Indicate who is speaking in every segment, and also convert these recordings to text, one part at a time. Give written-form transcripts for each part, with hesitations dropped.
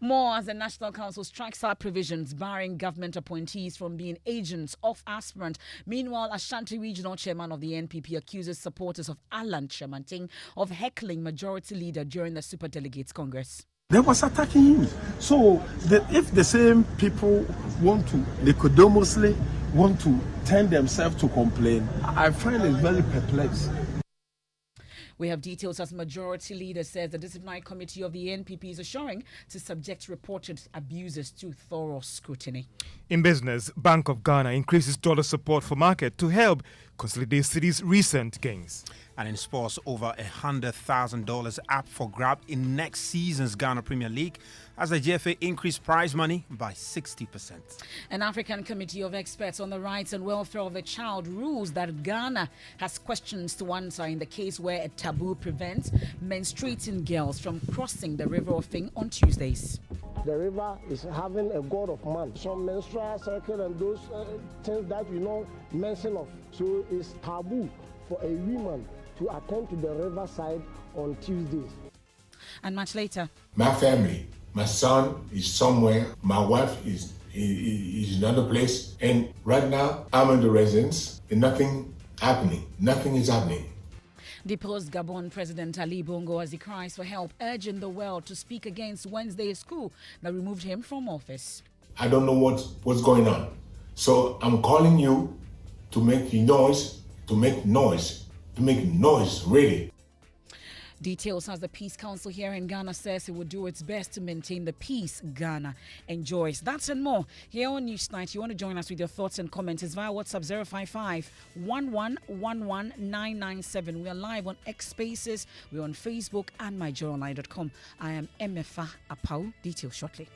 Speaker 1: More as the National Council strikes out provisions barring government appointees from being agents of aspirant. Meanwhile, Ashanti Regional Chairman of the NPP accuses supporters of Alan Chemanting of heckling Majority Leader during the Superdelegates Congress.
Speaker 2: They was attacking him. So if the same people they could want to turn themselves to complain, I find it very perplexed.
Speaker 1: We have details as Majority Leader says the disciplinary committee of the NPP is assuring to subject reported abuses to thorough scrutiny.
Speaker 3: In business, Bank of Ghana increases dollar support for market to help consolidate City's recent gains.
Speaker 4: And in sports, over $100,000 up for grab in next season's Ghana Premier League as the GFA increased prize money by 60%.
Speaker 1: An African Committee of Experts on the Rights and Welfare of the Child rules that Ghana has questions to answer in the case where a taboo prevents menstruating girls from crossing the River Ofing on Tuesdays.
Speaker 5: The river is having a god of man. Some menstrual cycle and those things that mention of. So it's taboo for a woman to attend to the riverside on Tuesdays.
Speaker 1: And much later.
Speaker 6: My family, my son is somewhere, my wife is in another place, and right now I'm in the residence and nothing is happening.
Speaker 1: Deposed Gabon President Ali Bongo as he cries for help, urging the world to speak against Wednesday's coup that removed him from office.
Speaker 6: I don't know what's going on. So I'm calling you to make noise, really.
Speaker 1: Details as the Peace Council here in Ghana says it will do its best to maintain the peace Ghana enjoys. That's and more here on Newsnight. You want to join us with your thoughts and comments? It's via WhatsApp 055-1111-997. We are live on X Spaces. We're on Facebook and myjoyonline.com. I am Emefa Apau. Details shortly.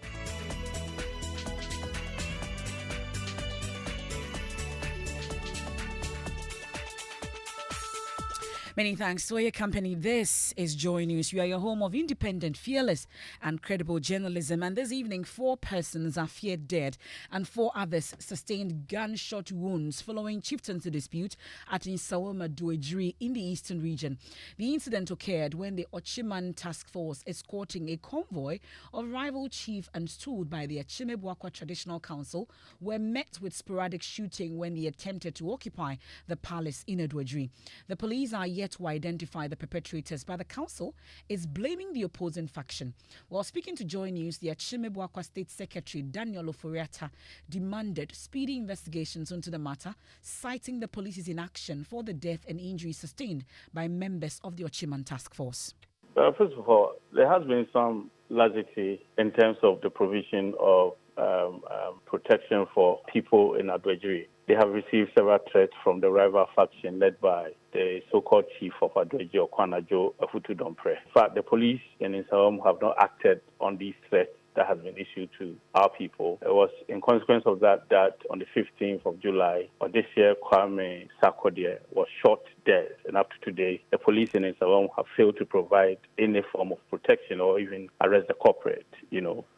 Speaker 1: Many thanks to your company. This is Joy News. We are your home of independent, fearless, and credible journalism. And this evening, 4 persons are feared dead and 4 others sustained gunshot wounds following chieftaincy dispute at Anim-Addo in the eastern region. The incident occurred when the Ochiman task force escorting a convoy of rival chief and stood by the Achimebwakwa Traditional Council were met with sporadic shooting when they attempted to occupy the palace in Addo. The police are yet to identify the perpetrators, but the council is blaming the opposing faction. While speaking to Joy News, the Achimebwakwa State Secretary Daniel Oforiatta demanded speedy investigations into the matter, citing the police's inaction for the death and injuries sustained by members of the Ochiman task force.
Speaker 7: First of all, there has been some laxity in terms of the provision of protection for people in Addo. They have received several threats from the rival faction led by the so-called chief of Addo, Okwanajo Afutudompre. In fact, the police in Nsawam have not acted on these threats that has been issued to our people. It was in consequence of that on the 15th of July of this year, Kwame Sarkodie was shot dead. And up to today, the police in Nsawam have failed to provide any form of protection or even arrest the culprit,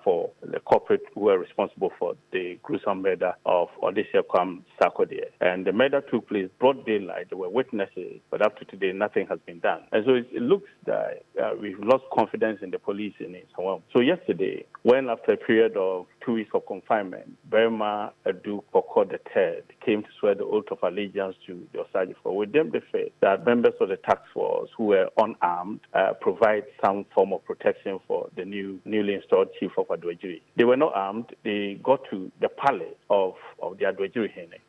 Speaker 7: for the culprit who were responsible for the gruesome murder of Odysseus Kwame Sarkodie. And the murder took place broad daylight. There were witnesses, but up to today, nothing has been done. And so it looks that we've lost confidence in the police in Nsawam. So yesterday, when after a period of 2 weeks of confinement, Burma Adu Koko III came to swear the oath of allegiance to the Osagifo, with them the faith that members of the task force who were unarmed provide some form of protection for the newly installed chief of Addo. They were not armed. They got to the palace of the Addo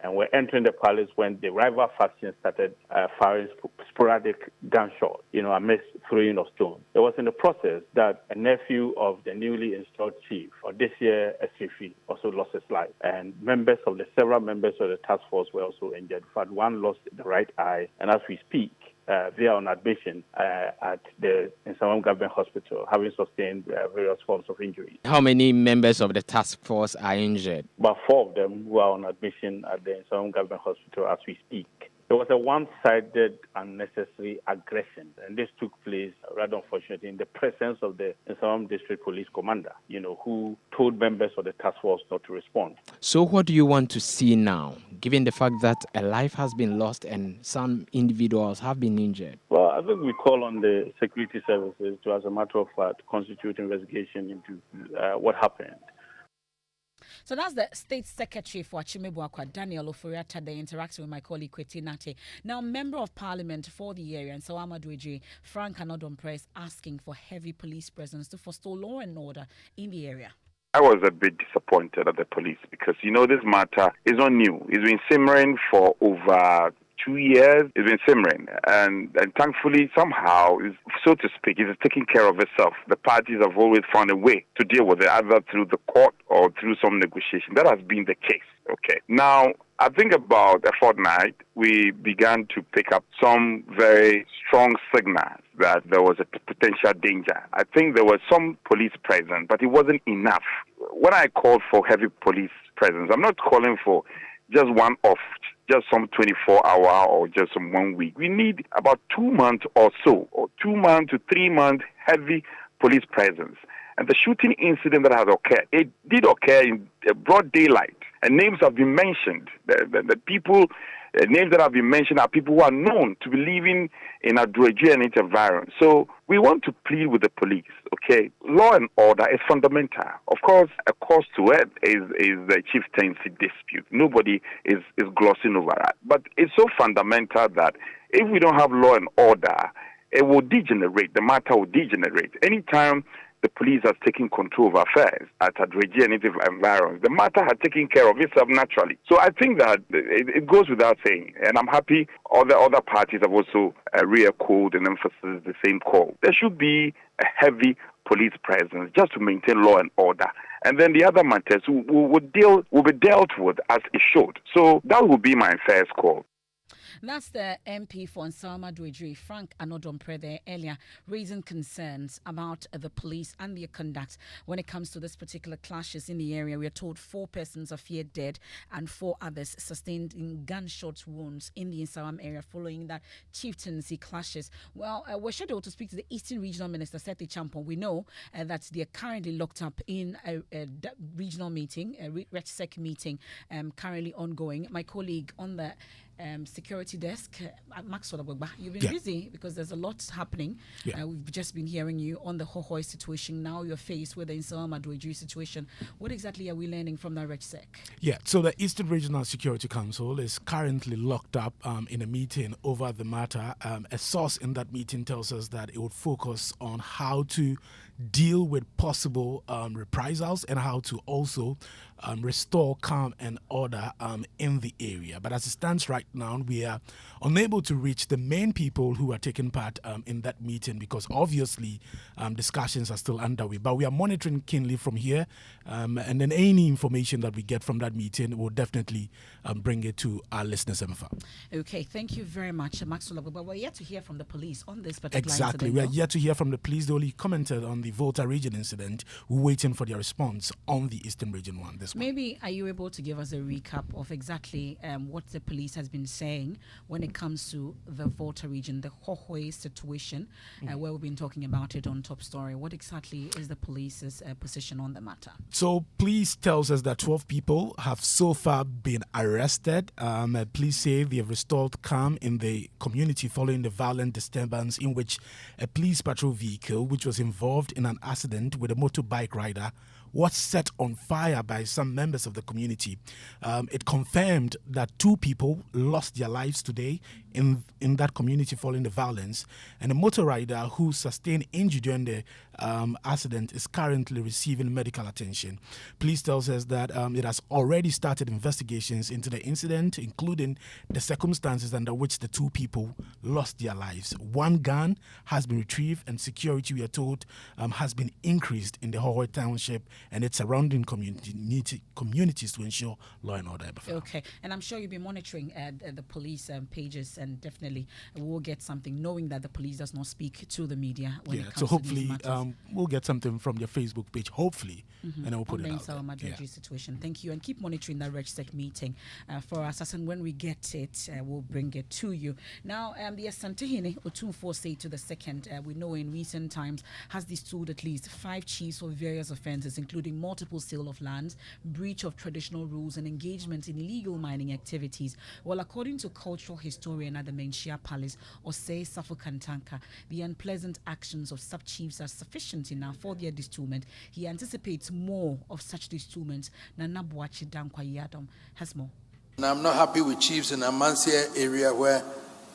Speaker 7: and were entering the palace when the rival faction started firing sporadic gunshots, amidst throwing of stones. It was in the process that a nephew of the newly installed chief, Odysseus Esfifi, also lost his life. And several members of the task force were also injured. In fact, one lost the right eye. And as we speak, they are on admission at the Nsawam Government Hospital, having sustained various forms of injuries.
Speaker 8: How many members of the task force are injured?
Speaker 7: About 4 of them who are on admission at the Nsawam Government Hospital as we speak. there was a one-sided unnecessary aggression, and this took place, rather unfortunately, in the presence of the Nsawam District Police Commander, who told members of the task force not to respond.
Speaker 8: So what do you want to see now, given the fact that a life has been lost and some individuals have been injured?
Speaker 7: Well, I think we call on the security services to, as a matter of fact, constitute investigation into what happened.
Speaker 1: So that's the State Secretary for Achimebwakwa, Daniel Oforiata, interacting with my colleague Kweti Nate. Now, Member of Parliament for the area, and so Anim-Addo, Frank Anodompe, is asking for heavy police presence to forestall law and order in the area.
Speaker 9: I was a bit disappointed at the police because, this matter is not new. It's been simmering for over 2 years. It's been simmering, and thankfully, somehow, so to speak, it's taking care of itself. The parties have always found a way to deal with it, either through the court or through some negotiation. That has been the case. Okay. Now, I think about a fortnight, we began to pick up some very strong signals that there was a potential danger. I think there was some police presence, but it wasn't enough. When I called for heavy police presence, I'm not calling for just one off, just some 24-hour or just some 1 week. We need about 2 months or so, or 2 months to 3 months heavy police presence. And the shooting incident that has occurred, it did occur in broad daylight. And names have been mentioned. The people, names that have been mentioned are people who are known to be living in Adwoeji and its environment. So we want to plead with the police, okay? Law and order is fundamental. Of course, a cause to it is the chieftaincy dispute. Nobody is glossing over that. But it's so fundamental that if we don't have law and order, it will degenerate. The matter will degenerate. Anytime the police has taken control of affairs at Adwoeji and its environment, the matter has taken care of itself naturally. So I think that it goes without saying, and I'm happy other parties have also re-echoed and emphasized the same call. There should be a heavy police presence just to maintain law and order. And then the other matters will be dealt with as it should. So that will be my first call.
Speaker 1: That's the MP for Anim-Addo, Frank Anodompe, there earlier, raising concerns about the police and their conduct when it comes to this particular clashes in the area. We are told 4 persons are feared dead and 4 others sustained in gunshot wounds in the Nsawam area following that chieftaincy clashes. Well, we're scheduled to speak to the Eastern Regional Minister, Seti Champo. We know that they are currently locked up in a regional meeting, a RECSEC meeting, currently ongoing. My colleague on the security desk, Maxwell Abogba, you've been busy because there's a lot happening. We've just been hearing you on the Hohoi situation. Now you're faced with the Anim-Addo situation. What exactly are we learning from the RECSEC?
Speaker 10: Yeah, so the Eastern Regional Security Council is currently locked up in a meeting over the matter. A source in that meeting tells us that it would focus on how to deal with possible reprisals and how to also restore calm and order in the area. But as it stands right now, we are unable to reach the main people who are taking part in that meeting because obviously discussions are still underway. But we are monitoring keenly from here, and then any information that we get from that meeting will definitely bring it to our listeners.
Speaker 1: Okay, thank you very much, Maxwell. But we're yet to hear from the police on this particular
Speaker 10: Exactly,
Speaker 1: incident.
Speaker 10: we are yet to hear from the police. They only commented on the Volta region incident. We're waiting for their response on the Eastern region one.
Speaker 1: Maybe are you able to give us a recap of exactly what the police has been saying when it comes to the Volta region, the Hohoi situation, where we've been talking about it on Top Story? What exactly is the police's position on the matter?
Speaker 10: So police tells us that 12 people have so far been arrested. Police say they have restored calm in the community following the violent disturbance in which a police patrol vehicle, which was involved in an accident with a motorbike rider, was set on fire by some members of the community. It confirmed that 2 people lost their lives today in that community following the violence, and a motor rider who sustained injury during the accident is currently receiving medical attention. Police tells us that it has already started investigations into the incident, including the circumstances under which the 2 people lost their lives. 1 gun has been retrieved, and security, we are told, has been increased in the Hohoi Township and its surrounding communities to ensure law and order.
Speaker 1: Okay, and I'm sure you'll be monitoring the police pages, and definitely we'll get something, knowing that the police does not speak to the media when it comes
Speaker 10: so hopefully
Speaker 1: to these matters.
Speaker 10: we'll get something from their Facebook page, hopefully, and then we'll put it out.
Speaker 1: Our situation. Thank you, and keep monitoring that RegSec meeting for us. And when we get it, we'll bring it to you. Now, the Asantehene Otumfuo State to the second, we know in recent times has distilled at least 5 chiefs for various offences, including multiple sale of lands, breach of traditional rules, and engagement in illegal mining activities. Well, according to cultural historian at the Menchia Palace, Osei Safokantanka, the unpleasant actions of sub-chiefs are sufficient enough for their distillment. He anticipates more of such distillments. Nana Boachi Dankwa Yadom has more.
Speaker 11: And I'm not happy with chiefs in Amansia area where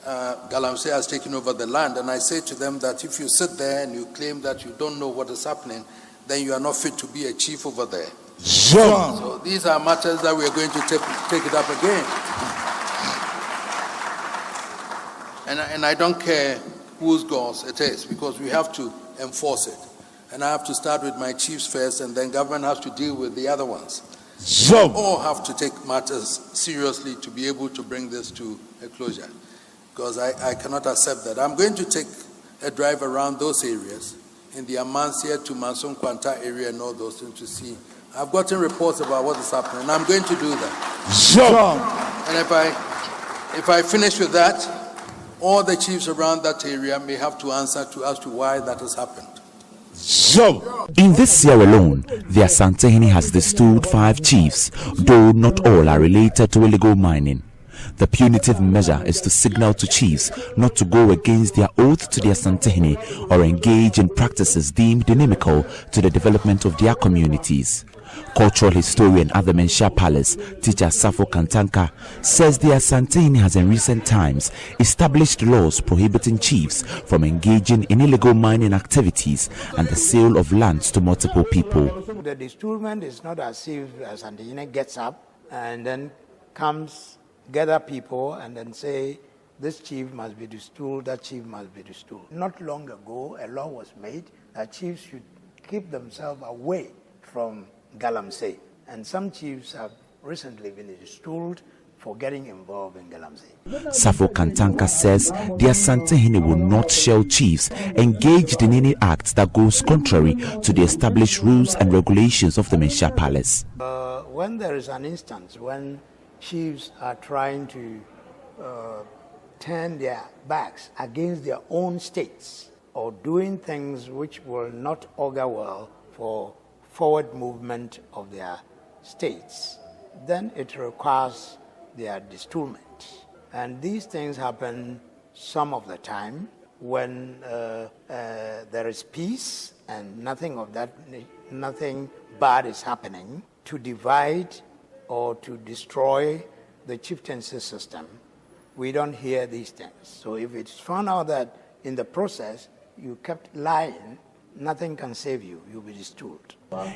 Speaker 11: Galamsey has taken over the land. And I say to them that if you sit there and you claim that you don't know what is happening, then you are not fit to be a chief over there. So these are matters that we are going to take it up again. And I don't care whose goals it is, because we have to enforce it. And I have to start with my chiefs first, and then government has to deal with the other ones. We all have to take matters seriously to be able to bring this to a closure, because I cannot accept that. I'm going to take a drive around those areas, in the Amansia to Manson Kwanta area and all those things, to see. I've gotten reports about what is happening, and I'm going to do that. And if I finish with that, all the chiefs around that area may have to answer as to why that has happened.
Speaker 12: In this year alone, the Asantehene has distilled 5 chiefs, though not all are related to illegal mining. The punitive measure is to signal to chiefs not to go against their oath to the Asantehene or engage in practices deemed inimical to the development of their communities. Cultural historian at the Menchia Palace, teacher Safo Kantanka, says the Asantehene has in recent times established laws prohibiting chiefs from engaging in illegal mining activities and the sale of lands to multiple people.
Speaker 13: The distillment is not as if Asantehene gets up and then comes, gather people and then say, this chief must be distilled, that chief must be distilled. Not long ago, a law was made that chiefs should keep themselves away from Galamsey, and some chiefs have recently been distilled for getting involved in Galamsey.
Speaker 12: Safo Kantanka says the Asantehene will not shell chiefs engaged in any act that goes contrary to the established rules and regulations of the Menchia Palace.
Speaker 13: When there is an instance when chiefs are trying to turn their backs against their own states or doing things which will not augur well for forward movement of their states, then it requires their distillment. And these things happen some of the time when there is peace and nothing bad is happening to divide or to destroy the chieftaincy system. We don't hear these things. So if it's found out that in the process you kept lying, nothing can save you. You'll be distilled.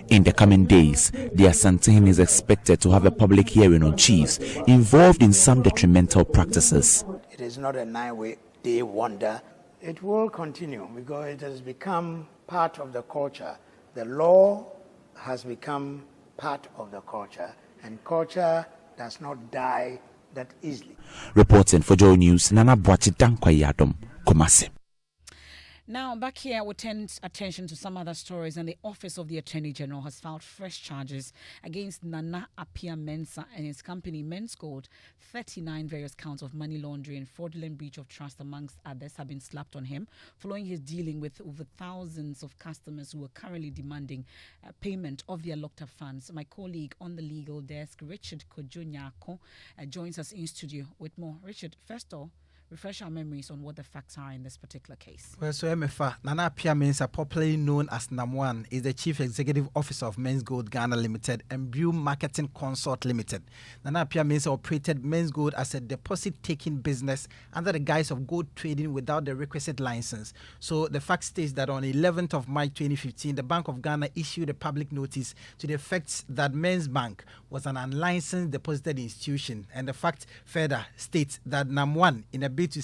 Speaker 12: In the coming days, the Asantehene is expected to have a public hearing on chiefs involved in some detrimental practices.
Speaker 13: It is not a 9-day wonder. It will continue because it has become part of the culture. The law has become part of the culture, and culture does not die that easily.
Speaker 12: Reporting for Joy News, Nana Boachi Dankwa Yadom, Kumasi.
Speaker 1: Now, back here, we turn attention to some other stories, and the Office of the Attorney General has filed fresh charges against Nana Appiah Mensah and his company, Men's Gold. 39 various counts of money laundering and fraudulent breach of trust, amongst others, have been slapped on him following his dealing with over thousands of customers who are currently demanding payment of their locked-up funds. My colleague on the legal desk, Richard Kojonyako, joins us in studio with more. Richard, first of all, refresh our memories on what the facts are in this particular case.
Speaker 4: Well, so MFA, Nana Appiah Mensah, popularly known as Animwaa, is the Chief Executive Officer of Men's Gold Ghana Limited and Brew Marketing Consort Limited. Nana Appiah Mensah operated Men's Gold as a deposit-taking business under the guise of gold trading without the requisite license. So the fact states that on 11th of March 2015, the Bank of Ghana issued a public notice to the effect that Men's Bank was an unlicensed deposited institution. And the fact further states that Animwaa, in a bid bid to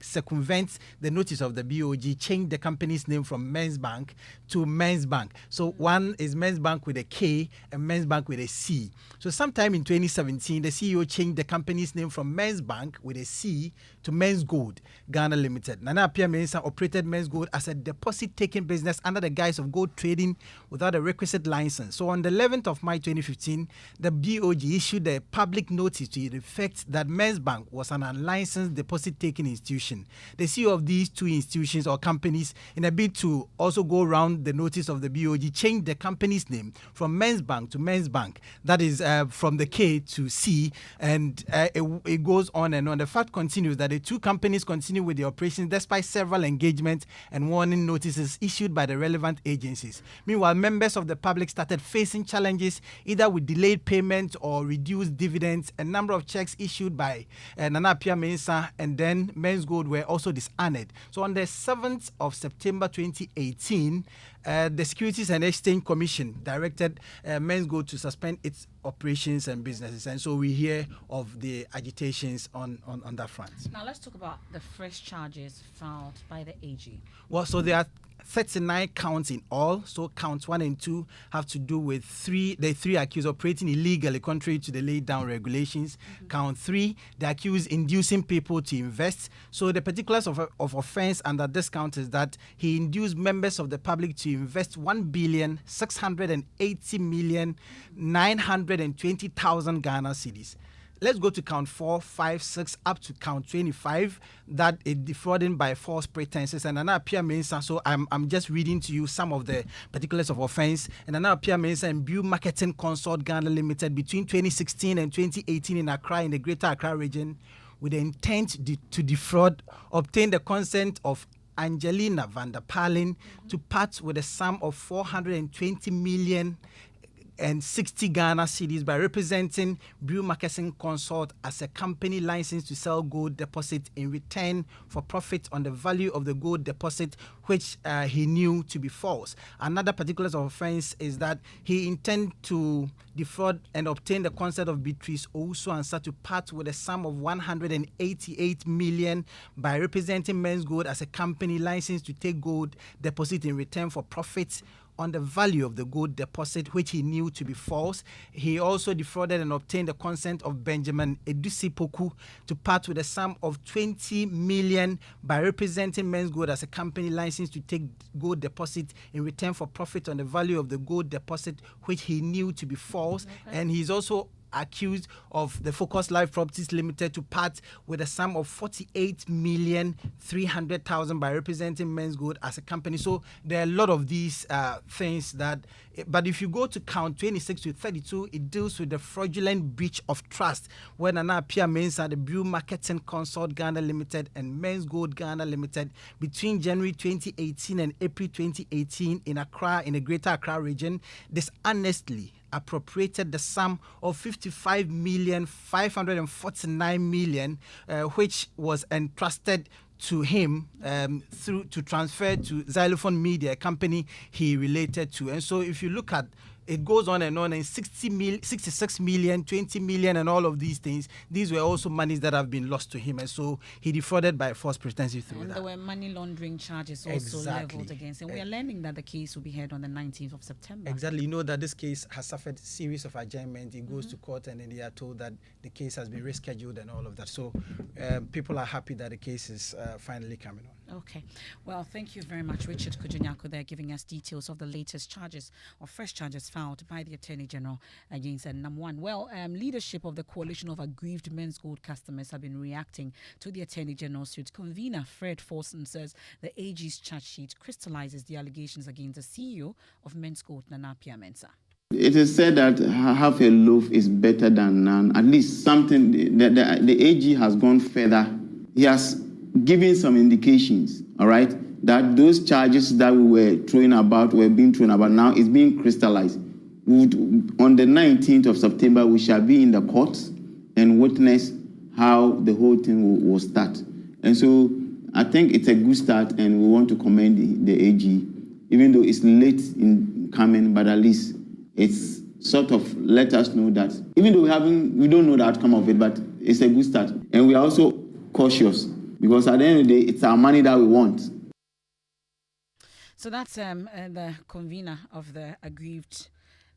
Speaker 4: circumvent the notice of the BOG, changed the company's name from Men's Bank to Men's Bank. So one is Men's Bank with a K and Men's Bank with a C. So sometime in 2017, the CEO changed the company's name from Men's Bank with a C to Men's Gold Ghana Limited. Nana Appiah-Mensah operated Men's Gold as a deposit-taking business under the guise of gold trading without a requisite license. So on the 11th of March 2015, the BOG issued a public notice to the effect that Men's Bank was an unlicensed deposit-taking institution. The CEO of these two institutions or companies, in a bid to also go around the notice of the BOG, changed the company's name from Men's Bank to Men's Bank. That is from the K to C, and it goes on and on. The fact continues that the two companies continue with the operations despite several engagement and warning notices issued by the relevant agencies. Meanwhile, members of the public started facing challenges either with delayed payment or reduced dividends. A number of checks issued by Nana Appiah-Mensah and then Men's Gold were also dishonored. So on the 7th of September 2018, the Securities and Exchange Commission directed Men's Gold to suspend its operations and businesses. And so we hear of the agitations on that front.
Speaker 1: Now let's talk about the fresh charges filed by the AG.
Speaker 4: Well, so there are 39 counts in all. So counts 1 and 2 have to do with the three accused operating illegally contrary to the laid down regulations. Count 3, the accused inducing people to invest. So the particulars of offense under this count is that he induced members of the public to invest 1,680,920,000 Ghana cedis. Let's go to count 4, 5, 6, up to count 25, that is defrauding by false pretenses. And Nana Appiah-Mensah, so I'm just reading to you some of the particulars of offense. And Nana Appiah-Mensah imbued Marketing Consort Ghana Limited between 2016 and 2018 in Accra, in the Greater Accra region, with the intent to defraud, obtain the consent of Angelina van der Palen to part with a sum of 420 million and 60 Ghana cedis by representing Brew Marketing Consort as a company licensed to sell gold deposit in return for profit on the value of the gold deposit, which he knew to be false. Another particular offense is that he intended to defraud and obtain the consent of Beatrice Owusu-Ansah to part with a sum of 188 million by representing Men's Gold as a company licensed to take gold deposit in return for profits on the value of the gold deposit, which he knew to be false. He also defrauded and obtained the consent of Benjamin Edusipoku to part with a sum of 20 million by representing Men's Gold as a company licensed to take gold deposit in return for profit on the value of the gold deposit, which he knew to be false. Okay. And he's also accused of the Focus Life Properties Limited to part with a sum of 48,300,000 by representing Men's Gold as a company. So there are a lot of these things that, but if you go to count 26 to 32, it deals with the fraudulent breach of trust when Nana Appiah-Mensah, the Brew Marketing Consort Ghana Limited and Men's Gold Ghana Limited between January 2018 and April 2018 in Accra, in the Greater Accra region, dishonestly appropriated the sum of 55,549,000, which was entrusted to him to transfer to Xylophone Media, a company he related to. And so if you look at it goes on, and 66 million, 20 million, and all of these things, these were also monies that have been lost to him. And so he defrauded by false pretenses through that.
Speaker 1: There were money laundering charges also leveled against him. We are learning that the case will be heard on the 19th of September.
Speaker 4: Exactly. You know that this case has suffered a series of adjournment. It goes to court, and then they are told that the case has been rescheduled and all of that. So people are happy that the case is finally coming on.
Speaker 1: Okay. Well, thank you very much, Richard Kujunyako, there giving us details of the latest charges or fresh charges filed by the Attorney General against Animwaa. Well, leadership of the Coalition of Aggrieved Men's Gold Customers have been reacting to the Attorney General's suit. Convener Fred Forson says the AG's charge sheet crystallizes the allegations against the CEO of Men's Gold, Nana Appiah-Mensah.
Speaker 14: It is said that half a loaf is better than none. At least something, the AG has gone further. He has given some indications, all right, that those charges that we were being thrown about now is being crystallized. On the 19th of September, we shall be in the courts and witness how the whole thing will start. And so I think it's a good start, and we want to commend the AG, even though it's late in coming, but at least it's sort of let us know that even though we don't know the outcome of it, but it's a good start. And we are also cautious because at the end of the day, it's our money that we want.
Speaker 1: So that's the convener of the aggrieved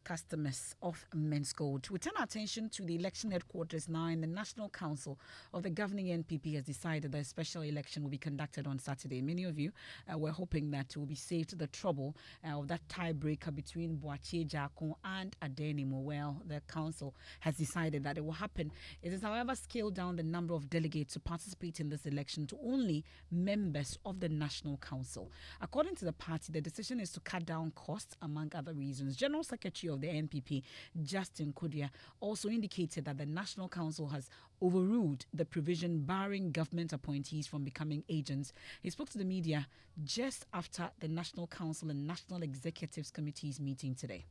Speaker 1: customers of Men's Gold. We turn our attention to the election headquarters now, and the National Council of the governing NPP has decided that a special election will be conducted on Saturday. Many of you were hoping that it will be saved the trouble of that tiebreaker between Boakye Jakon and Adenimo. Well, the council has decided that it will happen. It is, however, scaled down the number of delegates to participate in this election to only members of the National Council. According to the party, the decision is to cut down costs, among other reasons. General Secretary of the NPP, Justin Kudia, also indicated that the National Council has overruled the provision barring government appointees from becoming agents. He spoke to the media just after the National Council and National Executives Committee's meeting today.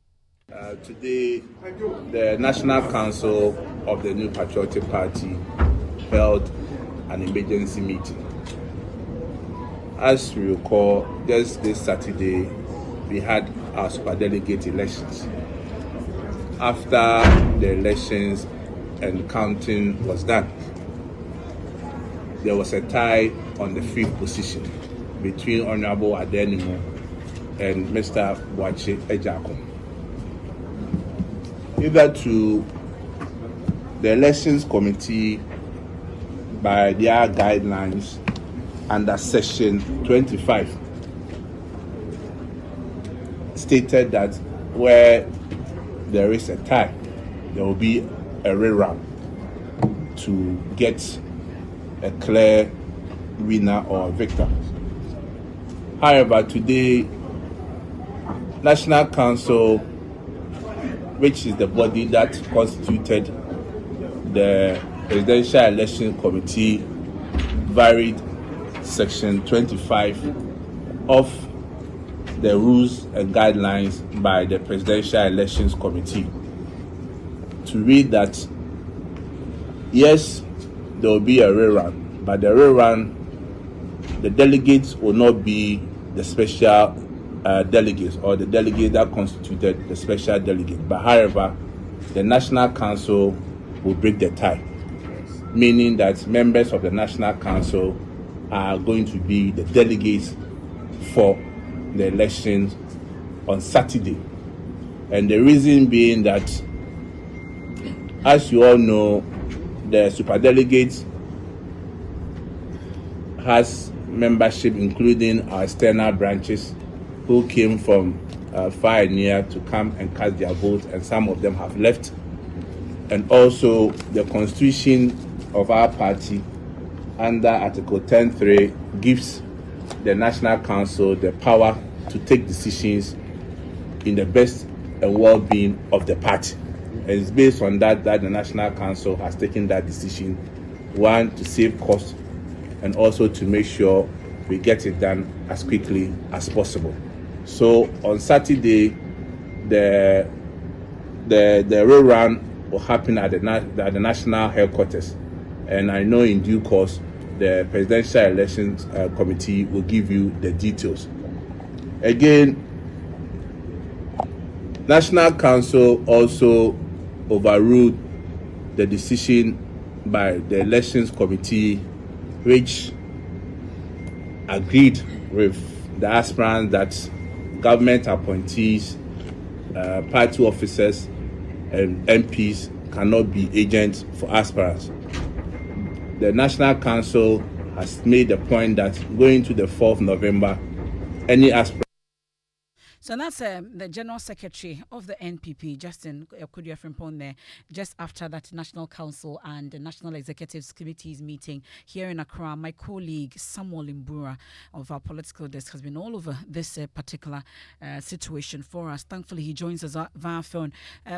Speaker 15: Today, the National Council of the New Patriotic Party held an emergency meeting. As we recall, just this Saturday, we had our superdelegate elections. After the elections and counting was done, there was a tie on the fifth position between Honorable Adenimo and Mr. Boakye Jakon. Hitherto, the elections committee, by their guidelines under section 25, stated that where there is a tie, there will be a rerun to get a clear winner or victor. However, today, National Council, which is the body that constituted the Presidential Election Committee, varied section 25 of the rules and guidelines by the Presidential Elections Committee to read that, yes, there will be a rerun, but the rerun, the delegates will not be the special delegates or the delegate that constituted the special delegate. But however, the National Council will break the tie, meaning that members of the National Council are going to be the delegates for the elections on Saturday. And the reason being that, as you all know, the superdelegates has membership including our external branches who came from far and near to come and cast their vote, and some of them have left. And also the constitution of our party under Article 10.3 gives the National Council the power to take decisions in the best and well-being of the party. And it's based on that the National Council has taken that decision, one, to save costs, and also to make sure we get it done as quickly as possible. So on Saturday, the rerun will happen at the national headquarters, and I know in due course the Presidential Elections Committee will give you the details. Again, National Council also overruled the decision by the Elections Committee, which agreed with the aspirants that government appointees, party officers, and MPs cannot be agents for aspirants. The National Council has made the point that going to the 4th November, any aspirant.
Speaker 1: So that's the General Secretary of the NPP, Justin Kudia Frimpong, there, just after that National Council and the National Executives Committee's meeting here in Accra. My colleague Samuel Imbura of our political desk has been all over this particular situation for us. Thankfully, he joins us via phone.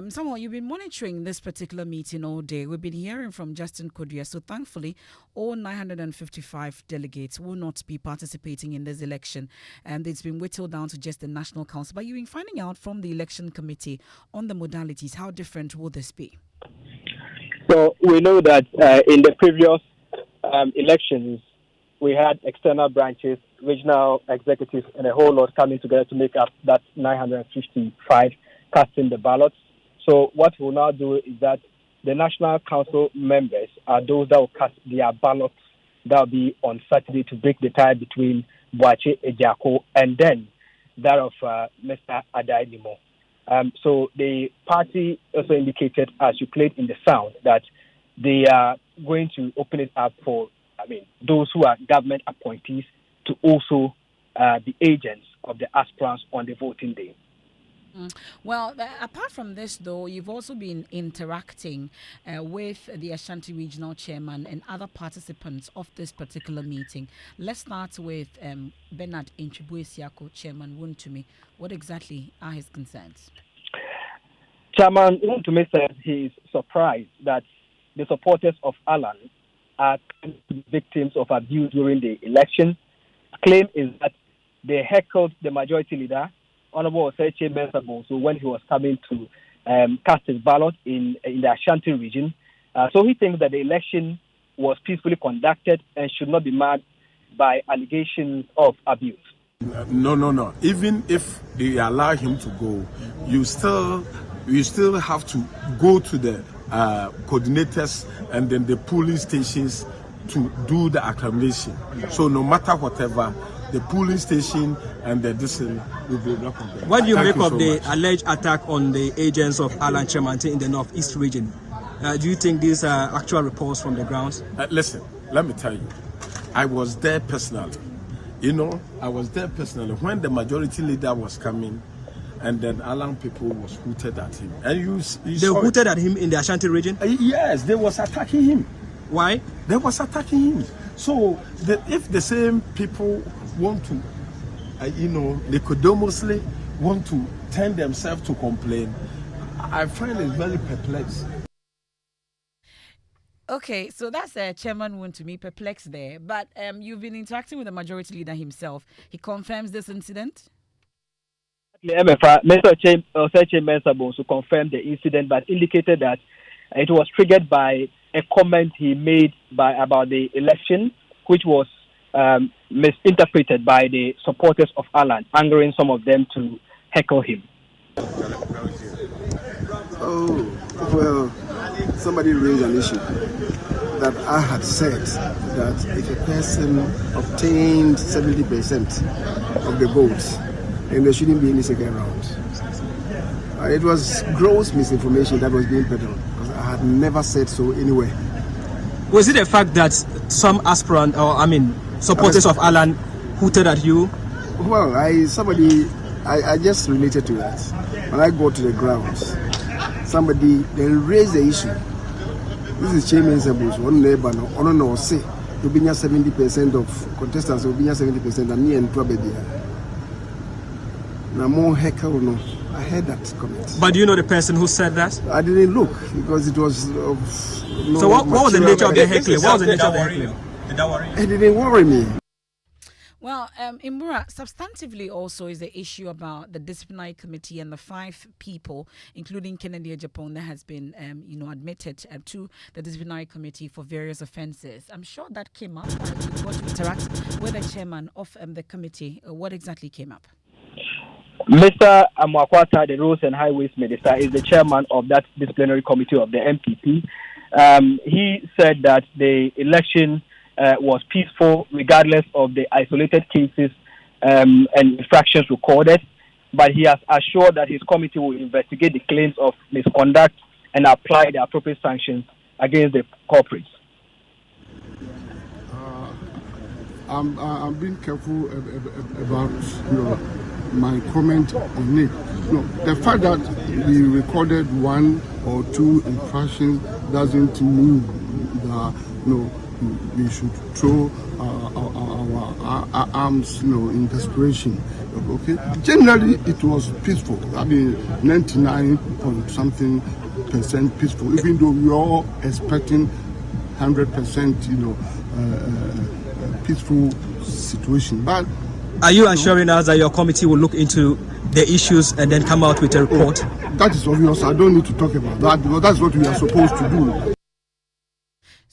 Speaker 1: Samuel, you've been monitoring this particular meeting all day. We've been hearing from Justin Kudia. So thankfully, all 955 delegates will not be participating in this election. And it's been whittled down to just the National Council. But you've been finding out from the election committee on the modalities. How different will this be?
Speaker 16: So we know that in the previous elections, we had external branches, regional executives, and a whole lot coming together to make up that 955 casting the ballots. So what we'll now do is that the National Council members are those that will cast their ballots That will be on Saturday to break the tie between Boakye Ejako and then that of Mr. Adainimo. So the party also indicated, as you played in the sound, that they are going to open it up for, those who are government appointees to also be agents of the aspirants on the voting day.
Speaker 1: Well, apart from this, though, you've also been interacting with the Ashanti Regional Chairman and other participants of this particular meeting. Let's start with Bernard Inchibuesiako, Chairman Wontumi. What exactly are his concerns?
Speaker 16: Chairman Wontumi says he is surprised that the supporters of Alan are victims of abuse during the election. Claim is that they heckled the majority leader, Honorable Oseche Mensah, so when he was coming to cast his ballot in the Ashanti region. So he thinks that the election was peacefully conducted and should not be marred by allegations of abuse.
Speaker 2: No. Even if they allow him to go, you still have to go to the coordinators and then the polling stations to do the acclamation. So no matter whatever, the polling station and the decision will be recommended.
Speaker 17: What do you make of the alleged attack on the agents of Alan Chemanti in the Northeast region? Do you think these are actual reports from the grounds?
Speaker 2: Listen, let me tell you, I was there personally. I was there personally when the majority leader was coming, and then Alan people was hooted at him. And
Speaker 17: they hooted at him in the Ashanti region?
Speaker 2: Yes, they was attacking him.
Speaker 17: Why?
Speaker 2: They was attacking him. So if the same people want to, nicodemously want to turn themselves to complain, I find it very perplexed.
Speaker 1: Okay, so that's Chairman Wontumi perplexed there. But you've been interacting with the majority leader himself. He confirms this incident?
Speaker 16: Mr. Oseche Mensah confirmed the incident, but indicated that it was triggered by a comment he made about the election, which was misinterpreted by the supporters of Alan, angering some of them to heckle him.
Speaker 18: Oh, well, somebody raised an issue that I had said that if a person obtained 70% of the votes, then there shouldn't be any second round. It was gross misinformation that was being peddled, because I had never said so anywhere.
Speaker 17: Was it the fact that some supporters of Alan hooted at you?
Speaker 18: Well, I just related to that. When I go to the grounds, somebody then raised the issue. This is Chairman Sabus, one neighbor, no, say, to be 70% of contestants will be 70%, and me and Twabebia. Now, more heckle, no. I heard that comment.
Speaker 17: But do you know the person who said that?
Speaker 18: I didn't look because it was.
Speaker 17: So what was the nature of the heckling? What was the nature of the heckling? Did that worry you?
Speaker 18: It didn't worry me.
Speaker 1: Well, Imura, substantively also is the issue about the disciplinary committee and the 5 people, including Kennedy Ejapon, that has been, admitted to the disciplinary committee for various offences. I'm sure that came up. You got to interact with the chairman of the committee. What exactly came up?
Speaker 16: Mr. Amwakwata, the Roads and Highways Minister, is the chairman of that disciplinary committee of the MPP. He said that the election was peaceful regardless of the isolated cases and infractions recorded, but he has assured that his committee will investigate the claims of misconduct and apply the appropriate sanctions against the culprits.
Speaker 19: I'm being careful about my comment on it. The fact that we recorded 1 or 2 infractions doesn't mean that we should throw our arms in desperation. Okay. Generally, it was peaceful. 99% peaceful. Even though we are all expecting 100%, peaceful situation. But
Speaker 17: are you assuring us that your committee will look into the issues and then come out with a report?
Speaker 19: That is obvious. I don't need to talk about that because that's what we are supposed to do.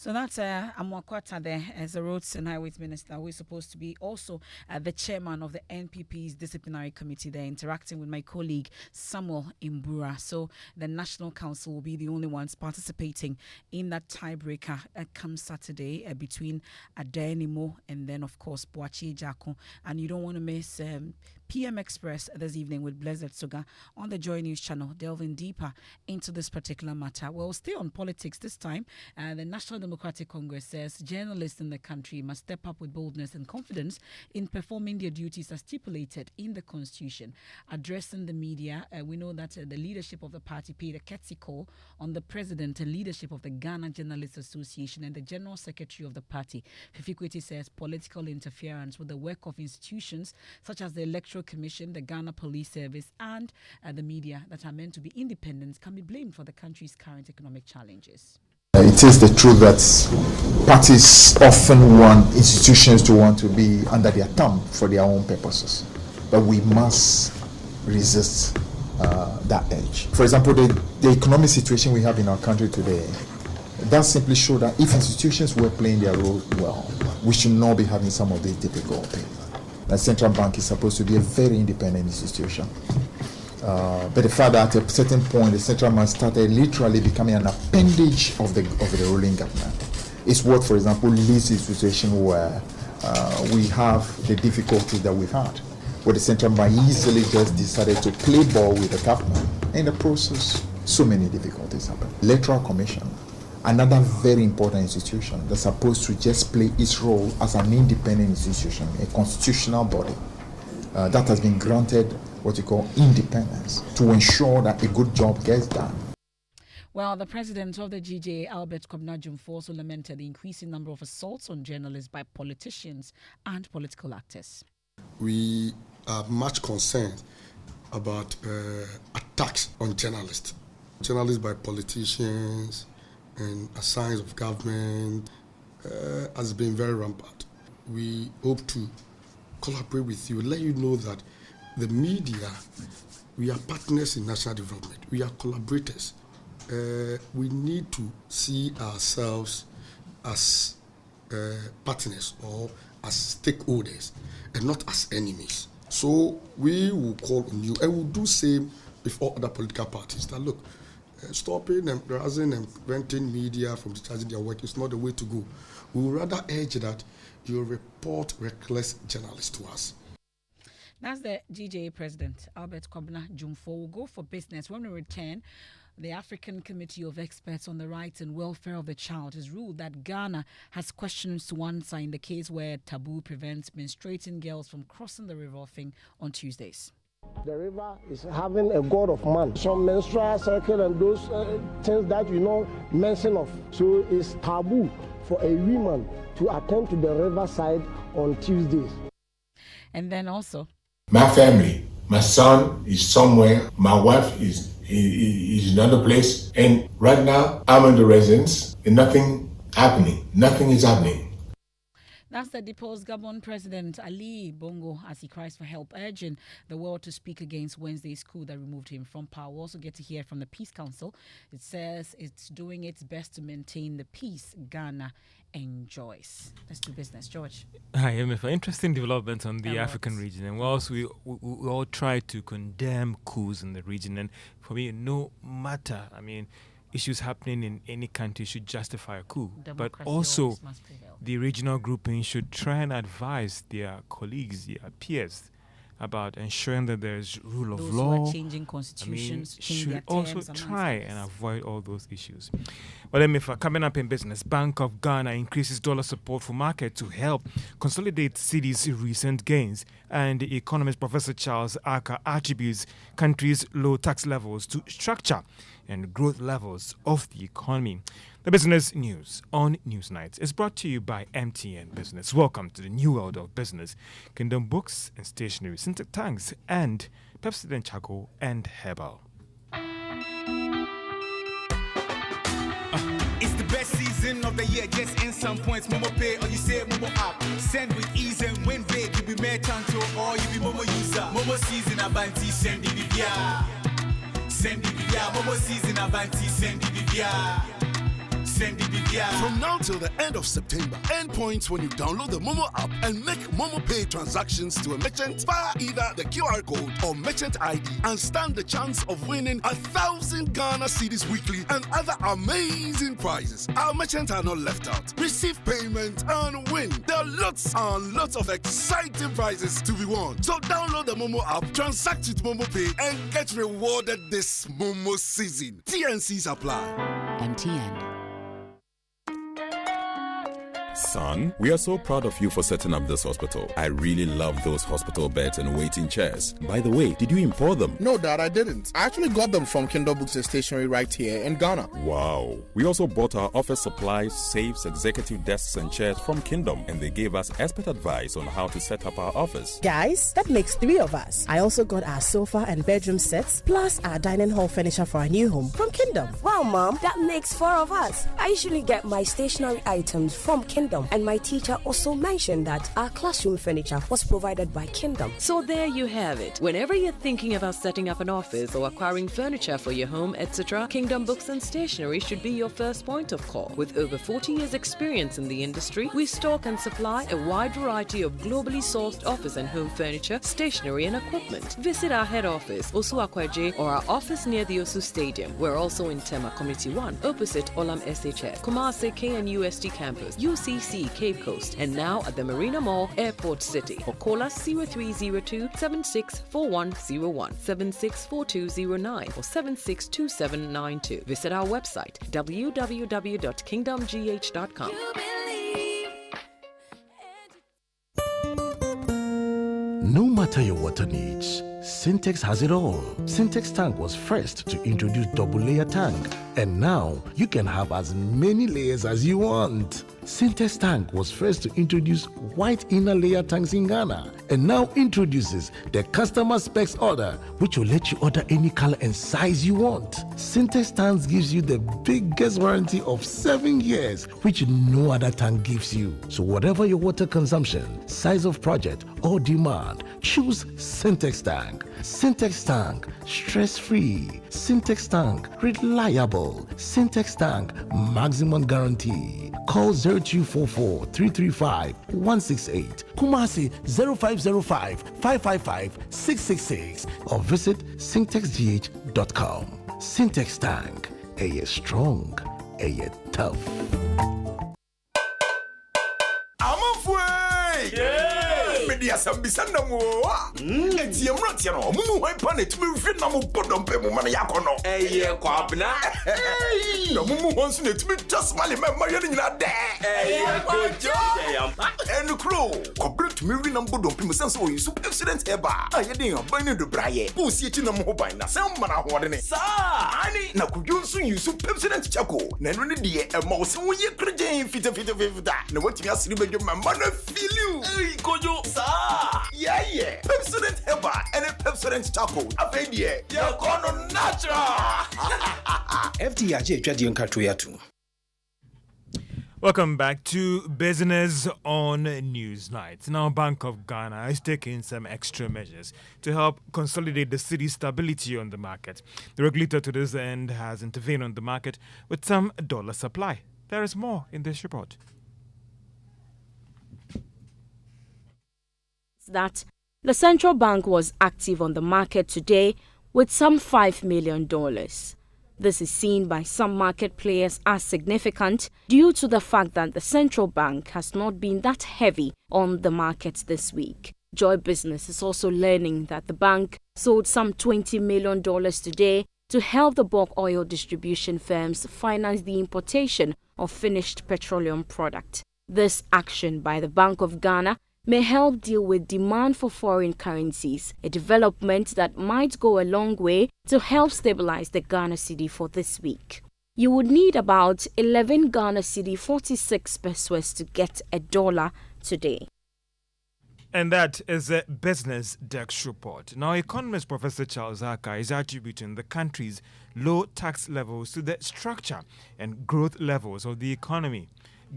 Speaker 1: So that's Amwakwata there as the Roads and Highways Minister, who is supposed to be also the chairman of the NPP's disciplinary committee there, interacting with my colleague Samuel Imbura. So the National Council will be the only ones participating in that tiebreaker come Saturday between Adenimo and then, of course, Boachi Jako. And you don't want to miss PM Express this evening with Blessed Suga on the Joy News channel, delving deeper into this particular matter. Well, stay on politics this time. The National Democratic Congress says journalists in the country must step up with boldness and confidence in performing their duties as stipulated in the Constitution. Addressing the media, we know that the leadership of the party paid a courtesy call on the president and leadership of the Ghana Journalists Association and the general secretary of the party. Fifikwete says political interference with the work of institutions such as the Electoral Commission, the Ghana Police Service, and the media that are meant to be independent can be blamed for the country's current economic challenges.
Speaker 20: It is the truth that parties often want institutions to want to be under their thumb for their own purposes, but we must resist that edge. For example, the economic situation we have in our country today, that simply shows that if institutions were playing their role well, we should not be having some of these difficulties. The central bank is supposed to be a very independent institution. But the fact that at a certain point the central bank started literally becoming an appendage of the ruling government is what, for example, leads to a situation where we have the difficulties that we've had, where the central bank easily just decided to play ball with the government. In the process, so many difficulties happen. Electoral Commission, another very important institution that's supposed to just play its role as an independent institution, a constitutional body that has been granted what you call independence to ensure that a good job gets done.
Speaker 1: Well, the president of the GJA, Albert Kwabena Jumfo, also lamented the increasing number of assaults on journalists by politicians and political actors.
Speaker 19: We are much concerned about attacks on journalists by politicians and signs of government has been very rampant. We hope to collaborate with you, let you know that the media, we are partners in national development. We are collaborators. We need to see ourselves as partners or as stakeholders and not as enemies. So we will call on you and we'll do same with all other political parties that look, stopping and harassing and preventing media from discharging their work is not the way to go. We would rather urge that you report reckless journalists to us.
Speaker 1: That's the GJA president, Albert Kwabena Jumfo. Will go for business. When we return, the African Committee of Experts on the Rights and Welfare of the Child has ruled that Ghana has questions to answer in the case where taboo prevents menstruating girls from crossing the river Offing on Tuesdays.
Speaker 5: The river is having a god of man, some menstrual cycle and those things that mention of. So it's taboo for a woman to attend to the riverside on Tuesdays.
Speaker 1: And then also,
Speaker 6: my family, my son is somewhere, my wife is in another place, and right now I'm in the residence and nothing is happening.
Speaker 1: That's the deposed Gabon President Ali Bongo as he cries for help, urging the world to speak against Wednesday's coup that removed him from power. We'll also get to hear from the Peace Council. It says it's doing its best to maintain the peace Ghana enjoys. Let's do business, George.
Speaker 3: Hi, MF. Interesting development on the African region. And whilst we all try to condemn coups in the region, and for me, no matter, issues happening in any country should justify a coup. But also, the regional grouping should try and advise their colleagues, their peers, about ensuring that there's rule of law.
Speaker 1: Those who are changing constitutions,
Speaker 3: should also try and avoid all those issues. Well, MF, coming up in business, Bank of Ghana increases dollar support for market to help consolidate cities' recent gains. And economist Professor Charles Aka attributes countries' low tax levels to structure and growth levels of the economy. The business news on Newsnight is brought to you by MTN Business. Welcome to the new world of business. Kingdom Books and Stationery, Syntax Tanks, and Pepsodent Charcoal and Herbal.
Speaker 21: It's the best season of the year. Just in some points, Momo Pay or you say Momo app. Send with ease and win big. You be merchant or you be Momo user. Momo season Abanti send the Send the Momo season Abanti send the send the BBR.
Speaker 8: From now till the end of September, earn points when you download the Momo app and make Momo Pay transactions to a merchant via either the QR code or merchant ID and stand the chance of winning 1,000 Ghana cedis weekly and other amazing prizes. Our merchants are not left out. Receive payment and win. There are lots and lots of exciting prizes to be won. So download the Momo app, transact with Momo Pay, and get rewarded this Momo season. TNCs apply.
Speaker 22: MTN.
Speaker 23: Son, we are so proud of you for setting up this hospital. I really love those hospital beds and waiting chairs. By the way, did you import them?
Speaker 24: No, Dad, I didn't. I actually got them from Kindle Books and Stationery right here in Ghana.
Speaker 23: Wow. We also bought our office supplies, safes, executive desks and chairs from Kingdom, and they gave us expert advice on how to set up our office.
Speaker 25: Guys, that makes 3 of us. I also got our sofa and bedroom sets, plus our dining hall furniture for our new home from Kingdom.
Speaker 26: Wow, Mom, that makes 4 of us. I usually get my stationery items from Kingdom, and my teacher also mentioned that our classroom furniture was provided by Kingdom.
Speaker 27: So there you have it. Whenever you're thinking about setting up an office or acquiring furniture for your home, etc., Kingdom Books and Stationery should be your first point of call. With over 40 years experience in the industry, we stock and supply a wide variety of globally sourced office and home furniture, stationery and equipment. Visit our head office, Osu Akwaje, or our office near the Osu Stadium. We're also in Tema Community 1, opposite Olam SHS, Kumasi KNUST campus, UCC Cape Coast, and now at the Marina Mall, Airport City. Or call us 0302 764101, 764209, or 762792. Visit our website www.kingdomgh.com.
Speaker 28: No matter your water needs, Syntex has it all. Syntex tank was first to introduce double layer tank, and now you can have as many layers as you want. Syntex tank was first to introduce white inner layer tanks in Ghana, and now introduces the customer specs order, which will let you order any color and size you want. Syntex tanks gives you the biggest warranty of 7 years, which no other tank gives you. So whatever your water consumption, size of project, or demand, choose Syntex tank. Syntex tank, stress-free. Syntex tank, reliable. Syntex tank, maximum guarantee. Call 0244 335 168, Kumasi 0505 555 666, or visit syntexgh.com. Syntex tank, a strong, a tough.
Speaker 2: Media Sambisanda Moa. It's your Ratiano, Mumu, Panet, Vietnam, Podompe, Maniacono. Eh, Quabna. No, Mumu wants me to be just my member in that day. And the crew, complete Mirin and Podompe, so you super excellent ever. I didn't abandon the Braille. Who see it in a mobile, some man are holding it. Sir, I need Nakujon, you super excellent Chaco. Nenny, dear, a mouse, and we are credit fit of that. No, what you ask you, my mother feel you. Kojo, sir. Yeah. Pepsodent Eba and a Pepsodent Chaco. A baby, you're gonna natural.
Speaker 29: FDIJ Jadion Katuyatu.
Speaker 3: Welcome back to Business on Newsnight. Now, Bank of Ghana is taking some extra measures to help consolidate the city's stability on the market. The regulator to this end has intervened on the market with some dollar supply. There is more in this report.
Speaker 30: That the central bank was active on the market today with some $5 million. This is seen by some market players as significant due to the fact that the central bank has not been that heavy on the markets this week. Joy Business is also learning that the bank sold some $20 million today to help the bulk oil distribution firms finance the importation of finished petroleum product. This action by the Bank of Ghana may help deal with demand for foreign currencies, a development that might go a long way to help stabilize the Ghana cedi for this week. You would need about 11 Ghana cedi 46 pesos to get $1 today.
Speaker 3: And that is a Business Desk report. Now, economist Professor Charles Aka is attributing the country's low tax levels to the structure and growth levels of the economy.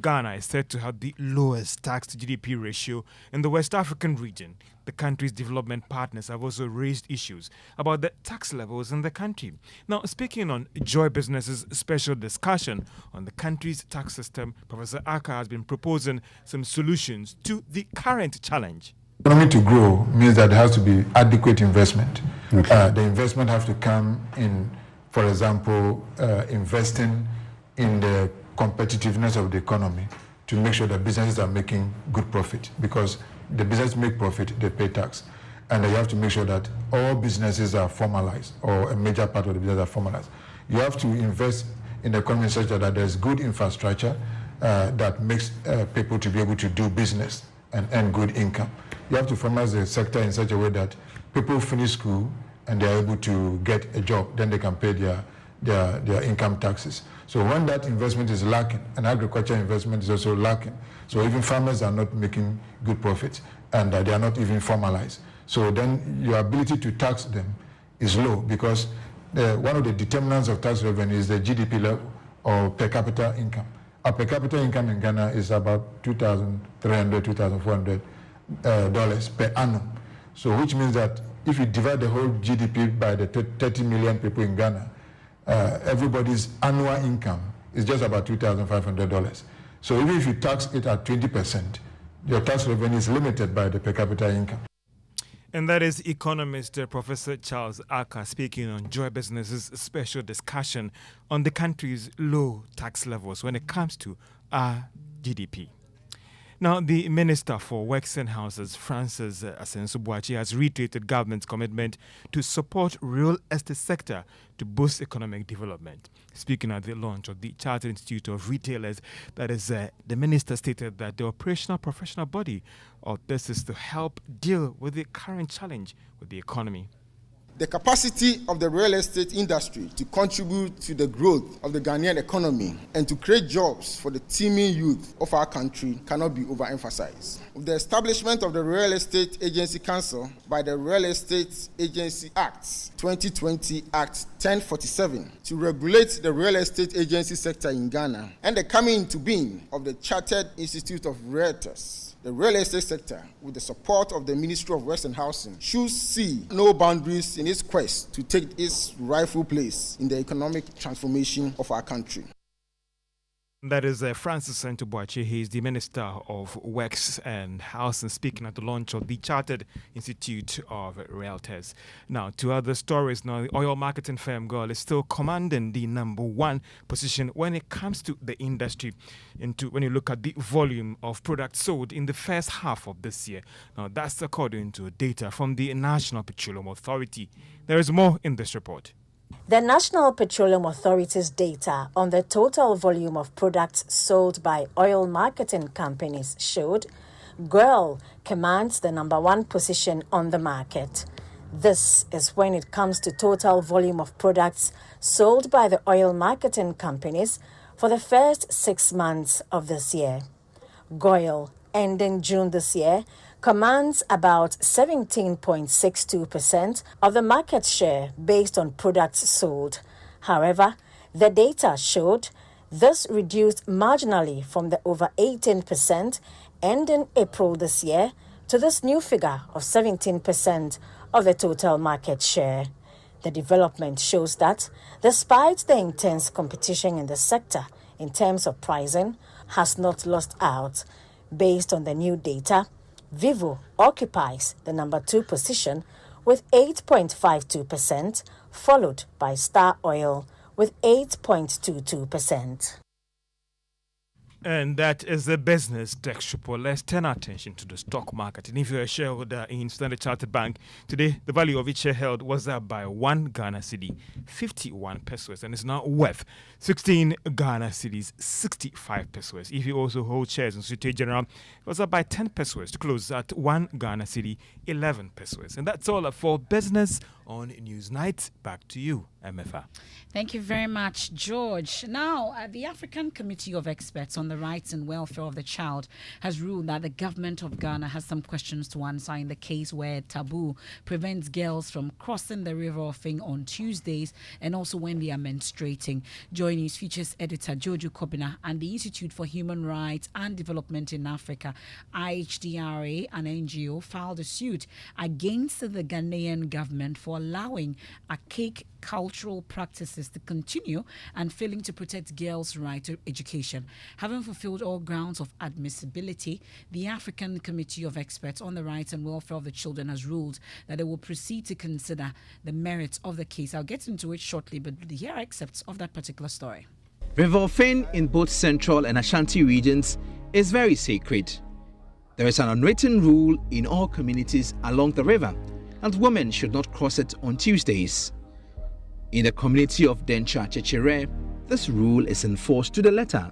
Speaker 3: Ghana is said to have the lowest tax to GDP ratio in the West African region. The country's development partners have also raised issues about the tax levels in the country. Now, speaking on Joy Business's special discussion on the country's tax system, Professor Aka has been proposing some solutions to the current challenge.
Speaker 20: Economy to grow means that there has to be adequate investment. The investment has to come in, for example, investing in the competitiveness of the economy to make sure that businesses are making good profit, because the business make profit, they pay tax. And you have to make sure that all businesses are formalized, or a major part of the business are formalized. You have to invest in the economy in such that there's good infrastructure that makes people to be able to do business and earn good income. You have to formalize the sector in such a way that people finish school and they are able to get a job, then they can pay their income taxes. So when that investment is lacking, and agriculture investment is also lacking, so even farmers are not making good profits, and they are not even formalized. So then your ability to tax them is low, because one of the determinants of tax revenue is the GDP level, or per capita income. Our per capita income in Ghana is about $2,300, $2,400 per annum. So which means that if you divide the whole GDP by the 30 million people in Ghana, everybody's annual income is just about $2,500. So even if you tax it at 20%, your tax revenue is limited by the per capita income.
Speaker 3: And that is economist Professor Charles Aka speaking on Joy Business's special discussion on the country's low tax levels when it comes to our GDP. Now, the Minister for Works and Houses, Francis Asenso-Boakye, has reiterated government's commitment to support real estate sector to boost economic development. Speaking at the launch of the Chartered Institute of Retailers, that is, the minister stated that the operational professional body of this is to help deal with the current challenge with the economy.
Speaker 4: The capacity of the real estate industry to contribute to the growth of the Ghanaian economy and to create jobs for the teeming youth of our country cannot be overemphasized. With the establishment of the Real Estate Agency Council by the Real Estate Agency Act 2020 Act 1047 to regulate the real estate agency sector in Ghana, and the coming into being of the Chartered Institute of Realtors, the real estate sector, with the support of the Ministry of Works and Housing, should see no boundaries in its quest to take its rightful place in the economic transformation of our country.
Speaker 3: That is Francis Asenso-Boakye. He is the Minister of Works and Housing, speaking at the launch of the Chartered Institute of Realtors. Now, to other stories. Now, the oil marketing firm GOIL is still commanding the #1 position when it comes to the industry. When you look at the volume of products sold in the first half of this year. Now, that's according to data from the National Petroleum Authority. There is more in this report.
Speaker 7: The National Petroleum Authority's data on the total volume of products sold by oil marketing companies showed GOIL commands the #1 position on the market. This is when it comes to total volume of products sold by the oil marketing companies for the first 6 months of this year. GOIL, ending June this year, commands about 17.62% of the market share based on products sold. However, the data showed this reduced marginally from the over 18% ending April this year to this new figure of 17% of the total market share. The development shows that, despite the intense competition in the sector in terms of pricing, has not lost out. Based on the new data, Vivo occupies the #2 position with 8.52%, followed by Star Oil with 8.22%.
Speaker 3: And that is the business desk report. Let's turn our attention to the stock market. And if you're a shareholder in Standard Chartered Bank, today the value of each share held was up by 1 Ghana cedi, 51 pesos, and is now worth 16 Ghana cedis, 65 pesos. If you also hold shares in Societe Generale, it was up by 10 pesos to close at 1 Ghana cedi, 11 pesos. And that's all for business on Newsnight. Back to you, MFA.
Speaker 1: Thank you very much, George. Now, the African Committee of Experts on the Rights and Welfare of the Child has ruled that the government of Ghana has some questions to answer in the case where taboo prevents girls from crossing the river Ofin on Tuesdays and also when they are menstruating. Joy News features editor Jojo Kobina and the Institute for Human Rights and Development in Africa, IHDRA, an NGO, filed a suit against the Ghanaian government for allowing archaic cultural practices to continue and failing to protect girls' right to education. Having fulfilled all grounds of admissibility, the African Committee of Experts on the Rights and Welfare of the Children has ruled that it will proceed to consider the merits of the case. I'll get into it shortly, but here are excerpts of that particular story.
Speaker 9: River Ofin in both Central and Ashanti regions is very sacred. There is an unwritten rule in all communities along the river, and women should not cross it on Tuesdays. In the community of Dencha Chechere, this rule is enforced to the letter.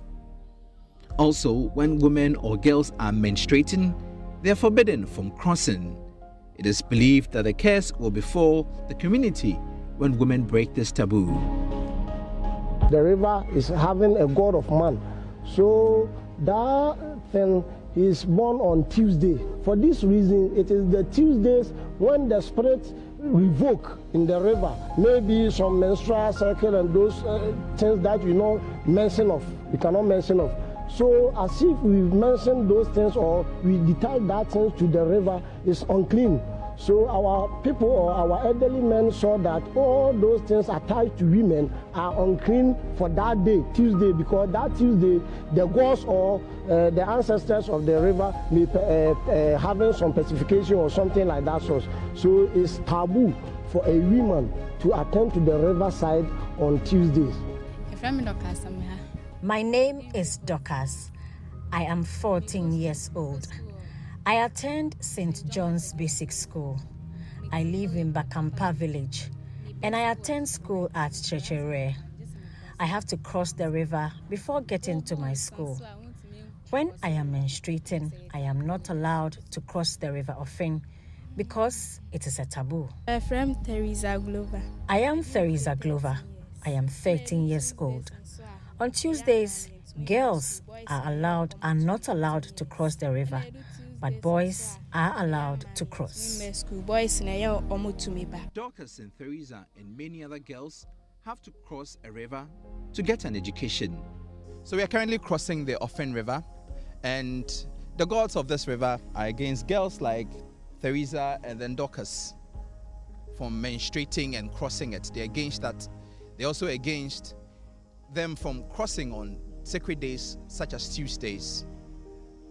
Speaker 9: Also, when women or girls are menstruating, they are forbidden from crossing. It is believed that the curse will befall the community when women break this taboo.
Speaker 5: The river is having a god of man. So that thing is born on Tuesday. For this reason, it is the Tuesdays when the spirits revoke in the river. Maybe some menstrual cycle and those things that we cannot mention of. So as if we mention those things or we detach that things to the river is unclean. So our people or our elderly men saw that all those things attached to women are unclean for that day, Tuesday, because that Tuesday, the gods or the ancestors of the river may having some pacification or something like that. So it's taboo for a woman to attend to the riverside on Tuesdays.
Speaker 7: My name is Dorcas. I am 14 years old. I attend St. John's Basic School. I live in Bakampa village and I attend school at Chechere. I have to cross the river before getting to my school. When I am menstruating, I am not allowed to cross the river Ofin because it is a taboo.
Speaker 10: I'm from Theresa Glover.
Speaker 7: I am Theresa Glover. I am 13 years old. On Tuesdays, girls are not allowed to cross the river, but boys are allowed to cross.
Speaker 9: Dorcas and Theresa and many other girls have to cross a river to get an education.
Speaker 11: So we are currently crossing the Ofin River, and the gods of this river are against girls like Theresa and then Dorcas from menstruating and crossing it. They're against that. They're also against them from crossing on sacred days such as Tuesdays.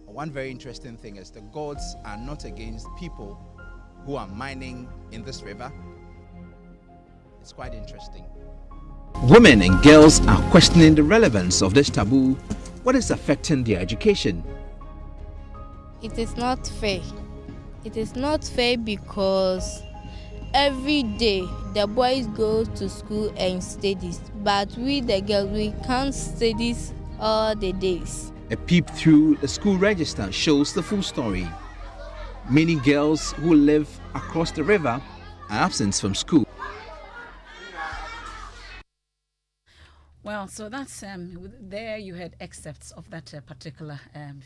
Speaker 11: One very interesting thing is the gods are not against people who are mining in this river. It's quite interesting.
Speaker 9: Women and girls are questioning the relevance of this taboo, what is affecting their education.
Speaker 10: It is not fair. It is not fair because every day the boys go to school and study, but we the girls, we can't study all the days.
Speaker 9: A peep through the school register shows the full story. Many girls who live across the river are absent from school.
Speaker 1: Well, so that's there you had excerpts of that particular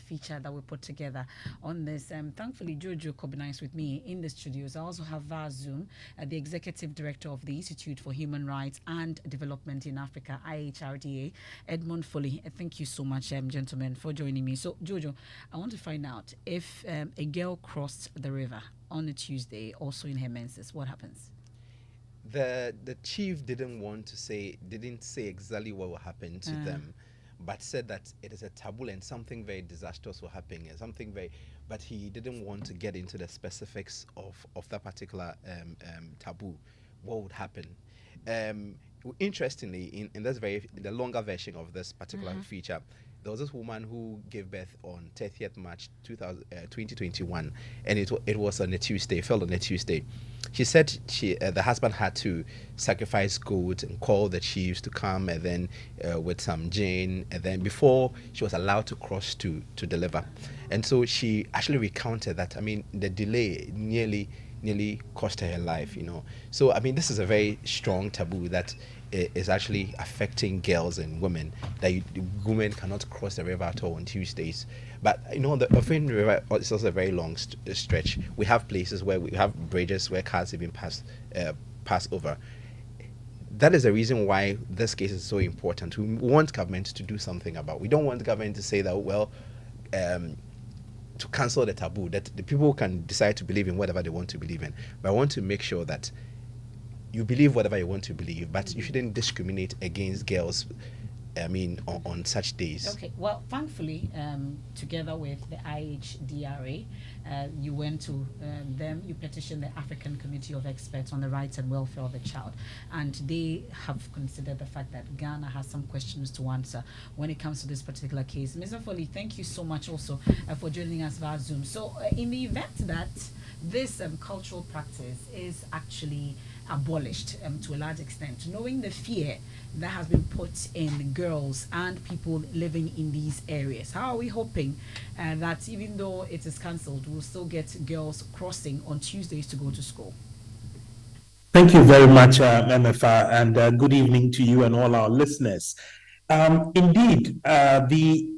Speaker 1: feature that we put together on this. Thankfully, Jojo Kobina is with me in the studios. I also have via Zoom the Executive Director of the Institute for Human Rights and Development in Africa, IHRDA, Edmund Foley. Thank you so much, gentlemen, for joining me. So, Jojo, I want to find out if a girl crossed the river on a Tuesday, also in her menses, what happens?
Speaker 11: The chief didn't say exactly what will happen to them, but said that it is a taboo and something very disastrous will happen, but he didn't want to get into the specifics of that particular taboo, what would happen. Interestingly, in the longer version of this particular feature, there was this woman who gave birth on 30th March 2021, and it was on a Tuesday, fell on a Tuesday. She said the husband had to sacrifice goat and call the chiefs to come, and then with some gin, and then before she was allowed to cross to deliver. And so she actually recounted that, the delay nearly nearly cost her life, So, I mean, this is a very strong taboo that is actually affecting girls and women, that women cannot cross the river at all on Tuesdays. But, the Offin River is also a very long stretch. We have places where we have bridges where cars even pass over. That is the reason why this case is so important. We want government to do something about it. We don't want government to say that, to cancel the taboo, that the people can decide to believe in whatever they want to believe in. But I want to make sure that you believe whatever you want to believe, but you shouldn't discriminate against girls, on such days.
Speaker 1: Okay, well, thankfully, together with the IHDRA, you went to them, you petitioned the African Committee of Experts on the Rights and Welfare of the Child, and they have considered the fact that Ghana has some questions to answer when it comes to this particular case. Mr. Foley, thank you so much also for joining us via Zoom. So, in the event that this cultural practice is actually abolished to a large extent, knowing the fear that has been put in girls and people living in these areas, how are we hoping that even though it is cancelled, we'll still get girls crossing on Tuesdays to go to school?
Speaker 6: Thank you very much, MFA, and good evening to you and all our listeners. Indeed, the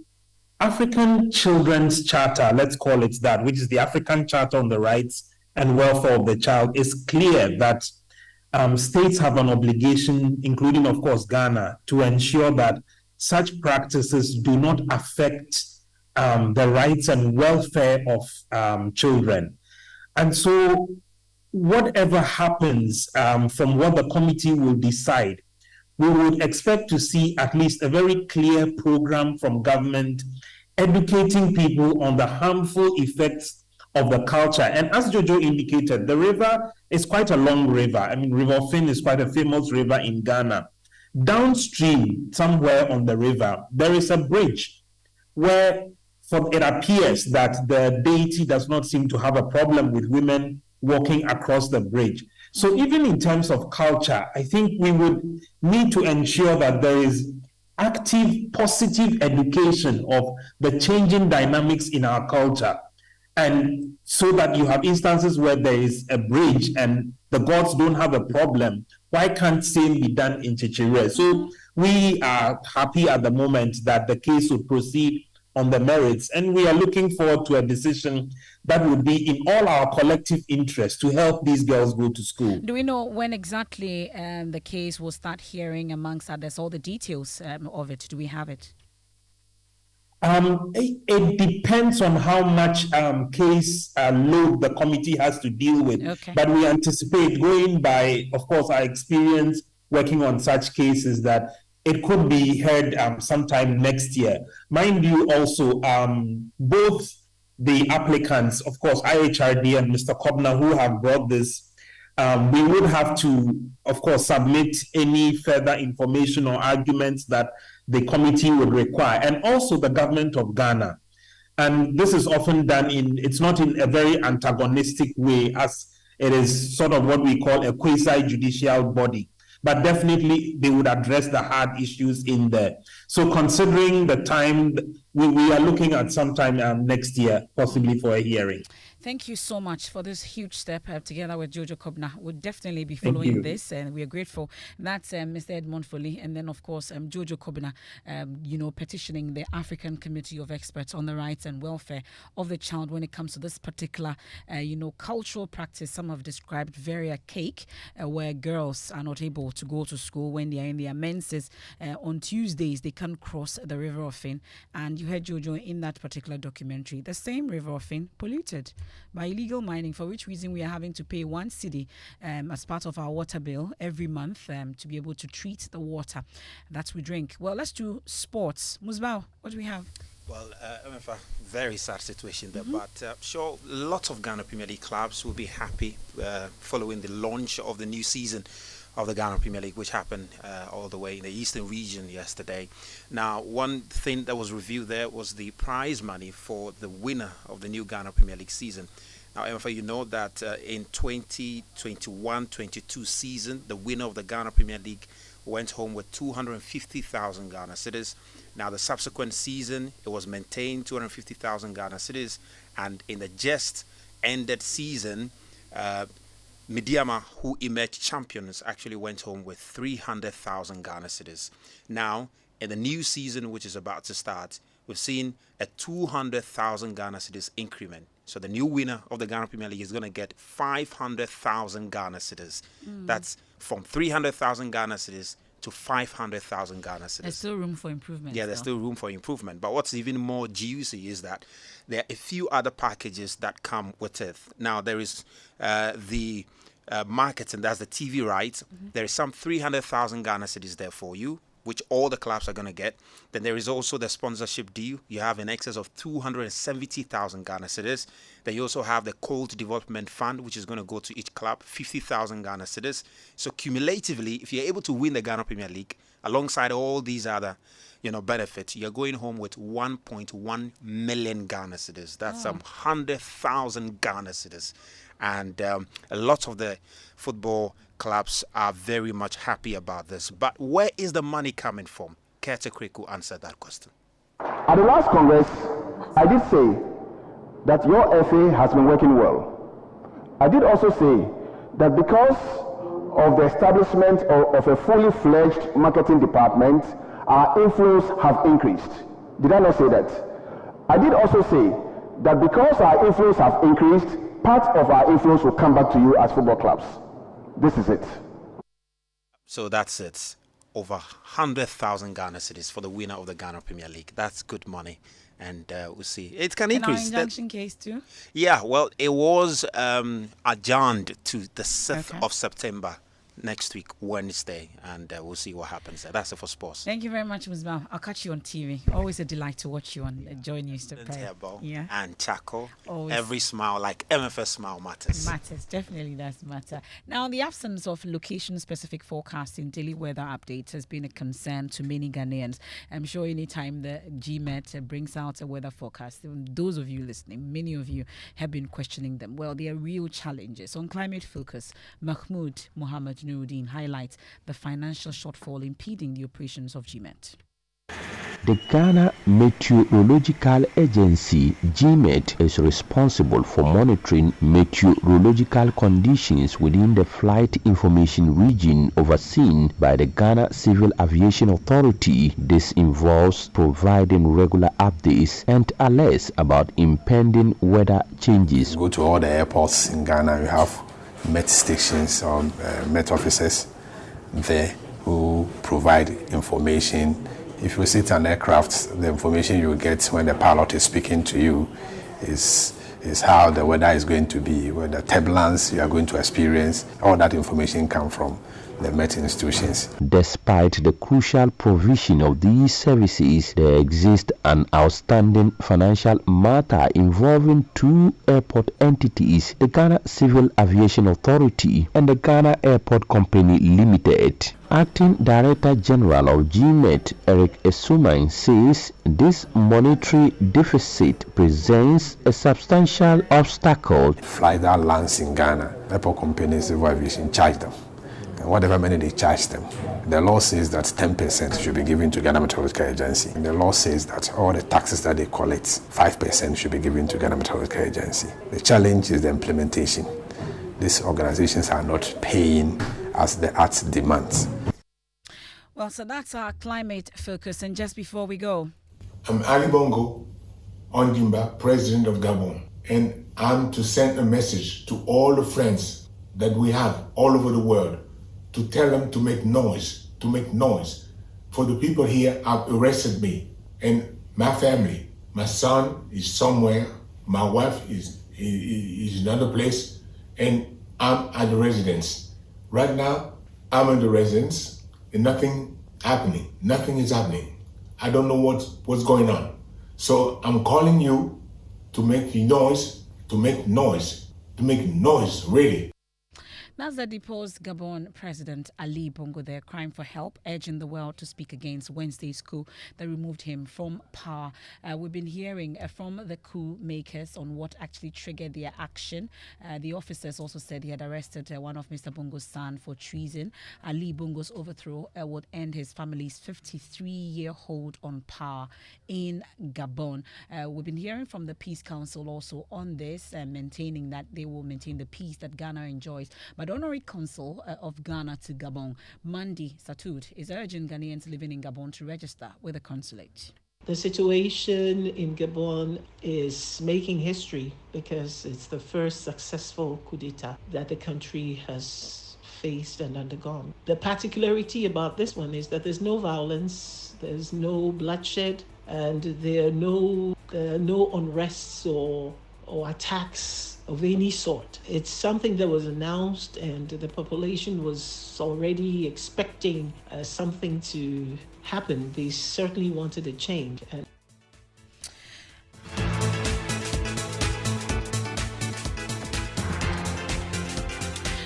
Speaker 6: African Children's Charter, let's call it that, which is the African Charter on the Rights and Welfare of the Child, is clear that states have an obligation, including, of course, Ghana, to ensure that such practices do not affect the rights and welfare of children. And so whatever happens from what the committee will decide, we would expect to see at least a very clear program from government educating people on the harmful effects of the culture. And as Jojo indicated, the river is quite a long river. I mean, River Offin is quite a famous river in Ghana. Downstream, somewhere on the river, there is a bridge where it appears that the deity does not seem to have a problem with women walking across the bridge. So even in terms of culture, I think we would need to ensure that there is active, positive education of the changing dynamics in our culture. And so that you have instances where there is a bridge and the gods don't have a problem, why can't same be done in Chichire? So we are happy at the moment that the case would proceed on the merits, and we are looking forward to a decision that would be in all our collective interest to help these girls go to school.
Speaker 1: Do we know when exactly the case will start hearing, amongst others, all the details of it? Do we have it?
Speaker 6: It depends on how much case load the committee has to deal with.
Speaker 1: Okay.
Speaker 6: But we anticipate, going by, of course, our experience working on such cases, that it could be heard sometime next year. Mind you, also, both the applicants, of course, IHRD and Mr. Kobna, who have brought this, we would have to, of course, submit any further information or arguments that the committee would require, and also the government of Ghana. And this is often done it's not in a very antagonistic way, as it is sort of what we call a quasi-judicial body. But definitely they would address the hard issues in there. So considering the time, we are looking at sometime next year, possibly for a hearing.
Speaker 1: Thank you so much for this huge step together with Jojo Kobna. We'll definitely be following this, and we are grateful. That's Mr. Edmond Foley, and then, of course, Jojo Kobna, petitioning the African Committee of Experts on the Rights and Welfare of the Child when it comes to this particular, cultural practice. Some have described very archaic, where girls are not able to go to school when they are in their menses. On Tuesdays, they can't cross the River Offin. And you heard Jojo in that particular documentary. The same River Offin polluted by illegal mining, for which reason we are having to pay 1 cedi as part of our water bill every month to be able to treat the water that we drink. Well, let's do sports. Musbao, what do we have?
Speaker 12: Well, a very sad situation there, but sure, lots of Ghana Premier League clubs will be happy following the launch of the new season of the Ghana Premier League, which happened all the way in the Eastern region yesterday. Now, one thing that was reviewed there was the prize money for the winner of the new Ghana Premier League season. Now, MFA, you know that in 2021-22 season, the winner of the Ghana Premier League went home with 250,000 Ghana cedis. Now, the subsequent season, it was maintained 250,000 Ghana cedis, and in the just ended season, Midiama, who emerged champions, actually went home with 300,000 Ghana cedis. Now, in the new season, which is about to start, we've seen a 200,000 Ghana cedis increment. So the new winner of the Ghana Premier League is going to get 500,000 Ghana cedis. That's from 300,000 Ghana cedis to 500,000 Ghana cedis.
Speaker 1: There's still room for improvement.
Speaker 12: Yeah, there's still room for improvement. But what's even more juicy is that there are a few other packages that come with it. Now, there is the marketing, that's the TV rights. There is some 300,000 Ghana cedis there for you, which all the clubs are going to get. Then there is also the sponsorship deal. You have in excess of 270,000 Ghana cedis. Then you also have the Colt Development Fund, which is going to go to each club, 50,000 Ghana cedis. So cumulatively, if you're able to win the Ghana Premier League, alongside all these other benefits, you're going home with 1.1 million Ghana cedis. That's 100,000 Ghana cedis. And a lot of the football clubs are very much happy about this. But where is the money coming from? Kete Kweku answered that question.
Speaker 8: At the last Congress, I did say that your FA has been working well. I did also say that because of the establishment of a fully fledged marketing department, our inflows have increased. Did I not say that? I did also say that because our inflows have increased, part of our inflows will come back to you as football clubs. This is it.
Speaker 12: So that's it. Over 100,000 Ghana cedis for the winner of the Ghana Premier League. That's good money. And we'll see. It can increase.
Speaker 1: And our injunction case too?
Speaker 12: Yeah, well, it was adjourned to the 6th of September. Next week, Wednesday, and we'll see what happens there. That's it for sports.
Speaker 1: Thank you very much, Musbah. I'll catch you on TV. Always a delight to watch you on Joy News to Play.
Speaker 12: Yeah. And Chaco.
Speaker 1: Always.
Speaker 12: Every smile, like MFS smile, matters.
Speaker 1: Matters, definitely does matter. Now, the absence of location-specific forecasting, daily weather updates has been a concern to many Ghanaians. I'm sure anytime the GMET brings out a weather forecast, those of you listening, many of you have been questioning them. Well, there are real challenges. On Climate Focus, Mahmoud Mohammed Nuruddin highlights the financial shortfall impeding the operations of GMET.
Speaker 13: The Ghana Meteorological Agency, GMET, is responsible for monitoring meteorological conditions within the flight information region overseen by the Ghana Civil Aviation Authority. This involves providing regular updates and alerts about impending weather changes.
Speaker 14: Go to all the airports in Ghana, you have Met stations or Met officers there who provide information. If you sit on aircraft, the information you get when the pilot is speaking to you is how the weather is going to be, where the turbulence you are going to experience. All that information comes from the Met institutions.
Speaker 13: Despite the crucial provision of these services, there exists an outstanding financial matter involving two airport entities, the Ghana Civil Aviation Authority and the Ghana Airport Company Limited. Acting Director General of GMET, Eric Esumai, says this monetary deficit presents a substantial obstacle.
Speaker 14: Flight that lands in Ghana, airport companies, civil aviation charge them. And whatever money they charge them, the law says that 10% should be given to Ghana Meteorological Agency. And the law says that all the taxes that they collect, 5% should be given to Ghana Meteorological Agency. The challenge is the implementation. These organizations are not paying as the Act demands.
Speaker 1: Well, so that's our climate focus. And just before we go,
Speaker 2: I'm Ali Bongo Ondimba, President of Gabon, and I'm to send a message to all the friends that we have all over the world to tell them to make noise, For the people here have arrested me and my family. My son is somewhere, my wife is in another place, and I'm at the residence. Right now, I'm in the residence and nothing is happening. I don't know what's going on. So I'm calling you to make noise, really.
Speaker 1: That's the deposed Gabon President Ali Bongo there, crying for help, urging the world to speak against Wednesday's coup that removed him from power. We've been hearing from the coup makers on what actually triggered their action. The officers also said he had arrested one of Mr. Bongo's son for treason. Ali Bongo's overthrow would end his family's 53-year hold on power in Gabon. We've been hearing from the Peace Council also on this, maintaining that they will maintain the peace that Ghana enjoys. But Honorary Consul of Ghana to Gabon, Mandi Satud, is urging Ghanaians living in Gabon to register with the consulate.
Speaker 15: The situation in Gabon is making history because it's the first successful coup d'etat that the country has faced and undergone. The particularity about this one is that there's no violence, there's no bloodshed, and there are no unrests or attacks of any sort. It's something that was announced and the population was already expecting something to happen. They certainly wanted a change.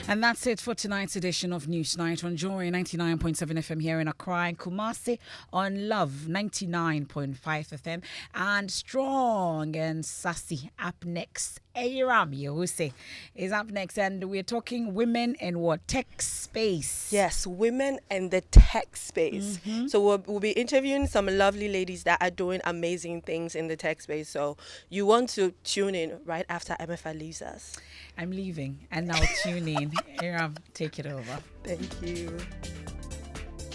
Speaker 1: And that's it for tonight's edition of Newsnight on Joy 99.7 FM here in Accra and Kumasi, on Love 99.5 FM, and Strong and Sassy up next. Eyram Yehouessi is up next, and we're talking women in what? Tech space.
Speaker 16: Yes, women in the tech space. So we'll be interviewing some lovely ladies that are doing amazing things in the tech space. So you want to tune in right after MFA leaves us.
Speaker 1: I'm leaving, and now tune in. Eyram, take it over.
Speaker 16: Thank you.